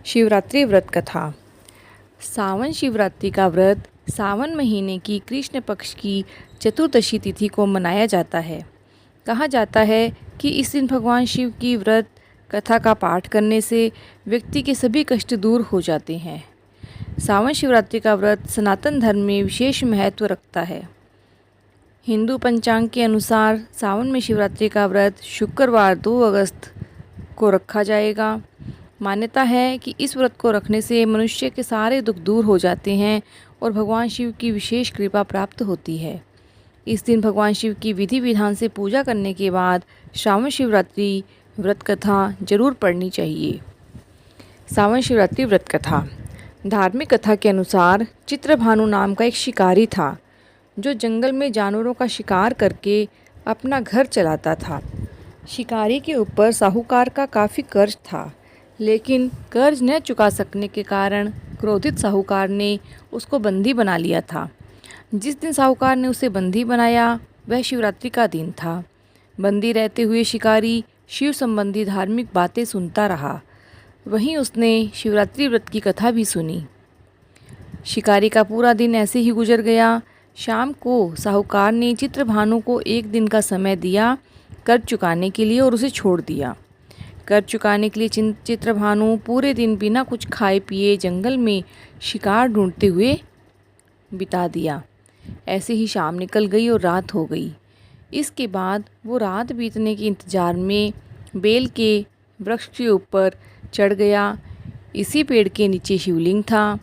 शिवरात्रि व्रत कथा। सावन शिवरात्रि का व्रत सावन महीने की कृष्ण पक्ष की चतुर्दशी तिथि को मनाया जाता है। कहा जाता है कि इस दिन भगवान शिव की व्रत कथा का पाठ करने से व्यक्ति के सभी कष्ट दूर हो जाते हैं। सावन शिवरात्रि का व्रत सनातन धर्म में विशेष महत्व रखता है। हिंदू पंचांग के अनुसार सावन में शिवरात्रि का व्रत शुक्रवार 2 अगस्त को रखा जाएगा। मान्यता है कि इस व्रत को रखने से मनुष्य के सारे दुख दूर हो जाते हैं और भगवान शिव की विशेष कृपा प्राप्त होती है। इस दिन भगवान शिव की विधि विधान से पूजा करने के बाद श्रावण शिवरात्रि व्रत कथा जरूर पढ़नी चाहिए। सावन शिवरात्रि व्रत कथा। धार्मिक कथा के अनुसार चित्रभानु नाम का एक शिकारी था जो जंगल में जानवरों का शिकार करके अपना घर चलाता था। शिकारी के ऊपर साहूकार का काफ़ी कर्ज था, लेकिन कर्ज न चुका सकने के कारण क्रोधित साहूकार ने उसको बंदी बना लिया था। जिस दिन साहूकार ने उसे बंदी बनाया वह शिवरात्रि का दिन था। बंदी रहते हुए शिकारी शिव संबंधी धार्मिक बातें सुनता रहा। वहीं उसने शिवरात्रि व्रत की कथा भी सुनी। शिकारी का पूरा दिन ऐसे ही गुजर गया। शाम को साहूकार ने चित्रभानु को 1 दिन का समय दिया कर्ज चुकाने के लिए और उसे छोड़ दिया। कर्ज चुकाने के लिए चित्रभानु पूरे दिन बिना कुछ खाए पिए जंगल में शिकार ढूंढते हुए बिता दिया। ऐसे ही शाम निकल गई और रात हो गई। इसके बाद वो रात बीतने के इंतज़ार में बेल के वृक्ष के ऊपर चढ़ गया। इसी पेड़ के नीचे शिवलिंग था।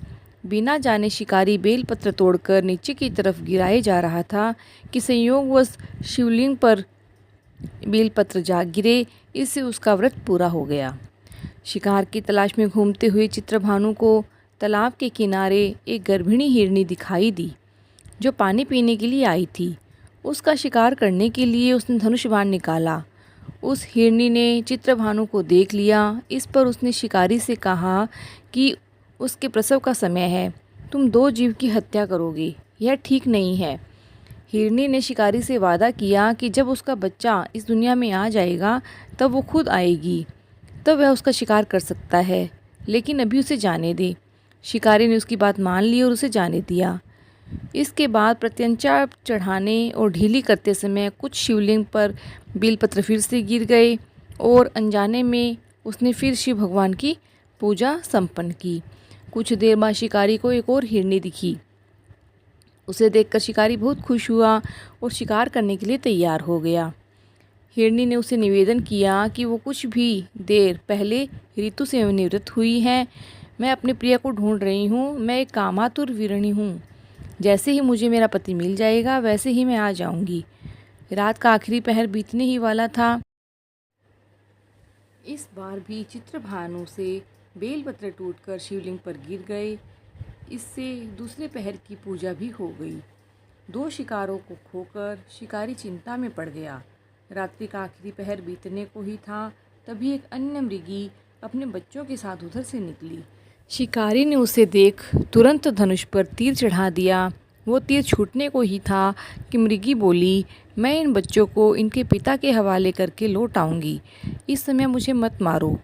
बिना जाने शिकारी बेलपत्र तोड़कर नीचे की तरफ गिराए जा रहा था कि संयोगवश शिवलिंग पर बेलपत्र जा गिरे। इससे उसका व्रत पूरा हो गया। शिकार की तलाश में घूमते हुए चित्रभानु को तालाब के किनारे एक गर्भिणी हिरनी दिखाई दी जो पानी पीने के लिए आई थी। उसका शिकार करने के लिए उसने धनुष बाण निकाला। उस हिरनी ने चित्रभानु को देख लिया। इस पर उसने शिकारी से कहा कि उसके प्रसव का समय है, तुम 2 जीव की हत्या करोगे, यह ठीक नहीं है। हिरनी ने शिकारी से वादा किया कि जब उसका बच्चा इस दुनिया में आ जाएगा तब वो खुद आएगी, तब वह उसका शिकार कर सकता है, लेकिन अभी उसे जाने दे। शिकारी ने उसकी बात मान ली और उसे जाने दिया। इसके बाद प्रत्यंचा चढ़ाने और ढीली करते समय कुछ शिवलिंग पर बेलपत्र फिर से गिर गए और अनजाने में उसने फिर शिव भगवान की पूजा संपन्न की। कुछ देर बाद शिकारी को एक और हिरनी दिखी। उसे देखकर शिकारी बहुत खुश हुआ और शिकार करने के लिए तैयार हो गया। हिरनी ने उसे निवेदन किया कि वो कुछ भी देर पहले ऋतु से निवृत्त हुई है। मैं अपने प्रिय को ढूंढ रही हूँ। मैं एक कामातुर वीरणी हूँ। जैसे ही मुझे मेरा पति मिल जाएगा वैसे ही मैं आ जाऊँगी। रात का आखिरी पहर बीतने ही वाला था। इस बार भी चित्रभानु से बेलपत्र टूटकर शिवलिंग पर गिर गए। इससे दूसरे पहर की पूजा भी हो गई। 2 शिकारों को खोकर शिकारी चिंता में पड़ गया। रात्रि का आखिरी पहर बीतने को ही था, तभी एक अन्य मृगी अपने बच्चों के साथ उधर से निकली। शिकारी ने उसे देख तुरंत धनुष पर तीर चढ़ा दिया। वो तीर छूटने को ही था कि मृगी बोली, मैं इन बच्चों को इनके पिता के हवाले करके लौट आऊँगी, इस समय मुझे मत मारो।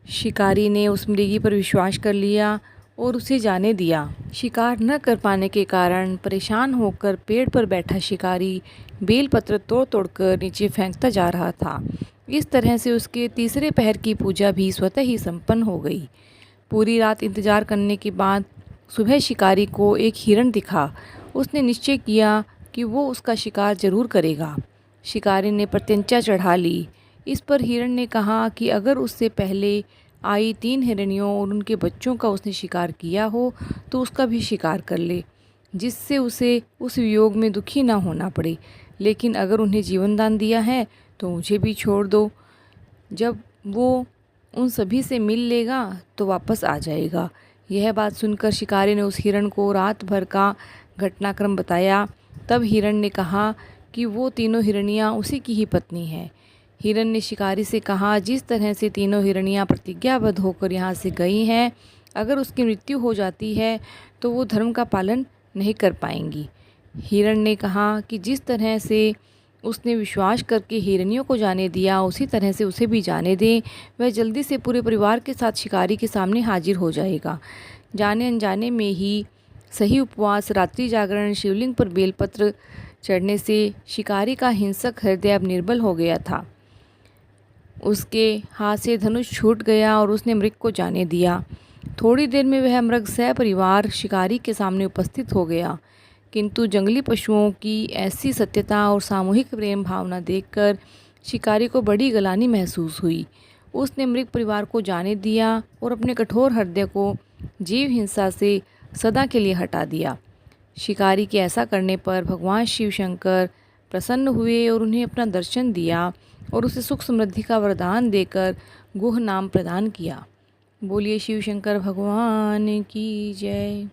शिकारी ने उस मृगी पर विश्वास कर लिया और उसे जाने दिया। शिकार न कर पाने के कारण परेशान होकर पेड़ पर बैठा शिकारी बेलपत्र तोड़ तोड़कर नीचे फेंकता जा रहा था। इस तरह से उसके तीसरे पहर की पूजा भी स्वतः ही संपन्न हो गई। पूरी रात इंतजार करने के बाद सुबह शिकारी को एक हिरण दिखा। उसने निश्चय किया कि वो उसका शिकार जरूर करेगा। शिकारी ने प्रत्यंचा चढ़ा ली। इस पर हिरण ने कहा कि अगर उससे पहले आई 3 हिरणियों और उनके बच्चों का उसने शिकार किया हो तो उसका भी शिकार कर ले, जिससे उसे उस वियोग में दुखी ना होना पड़े। लेकिन अगर उन्हें जीवन दान दिया है तो मुझे भी छोड़ दो। जब वो उन सभी से मिल लेगा तो वापस आ जाएगा। यह बात सुनकर शिकारी ने उस हिरण को रात भर का घटनाक्रम बताया। तब हिरण ने कहा कि वो तीनों हिरणियाँ उसी की ही पत्नी हैं। हिरण ने शिकारी से कहा, जिस तरह से तीनों हिरणियाँ प्रतिज्ञाबद्ध होकर यहाँ से गई हैं, अगर उसकी मृत्यु हो जाती है तो वो धर्म का पालन नहीं कर पाएंगी। हिरण ने कहा कि जिस तरह से उसने विश्वास करके हिरनियों को जाने दिया, उसी तरह से उसे भी जाने दें। वह जल्दी से पूरे परिवार के साथ शिकारी के सामने हाजिर हो जाएगा। जाने अनजाने में ही सही उपवास, रात्रि जागरण, शिवलिंग पर बेलपत्र चढ़ने से शिकारी का हिंसक हृदय अब निर्बल हो गया था। उसके हाथ से धनुष छूट गया और उसने मृग को जाने दिया। थोड़ी देर में वह मृग सपरिवार शिकारी के सामने उपस्थित हो गया, किंतु जंगली पशुओं की ऐसी सत्यता और सामूहिक प्रेम भावना देखकर शिकारी को बड़ी गलानी महसूस हुई। उसने मृग परिवार को जाने दिया और अपने कठोर हृदय को जीव हिंसा से सदा के लिए हटा दिया। शिकारी के ऐसा करने पर भगवान शिव शंकर प्रसन्न हुए और उन्हें अपना दर्शन दिया और उसे सुख समृद्धि का वरदान देकर गुह नाम प्रदान किया। बोलिए शिव शंकर भगवान की जय।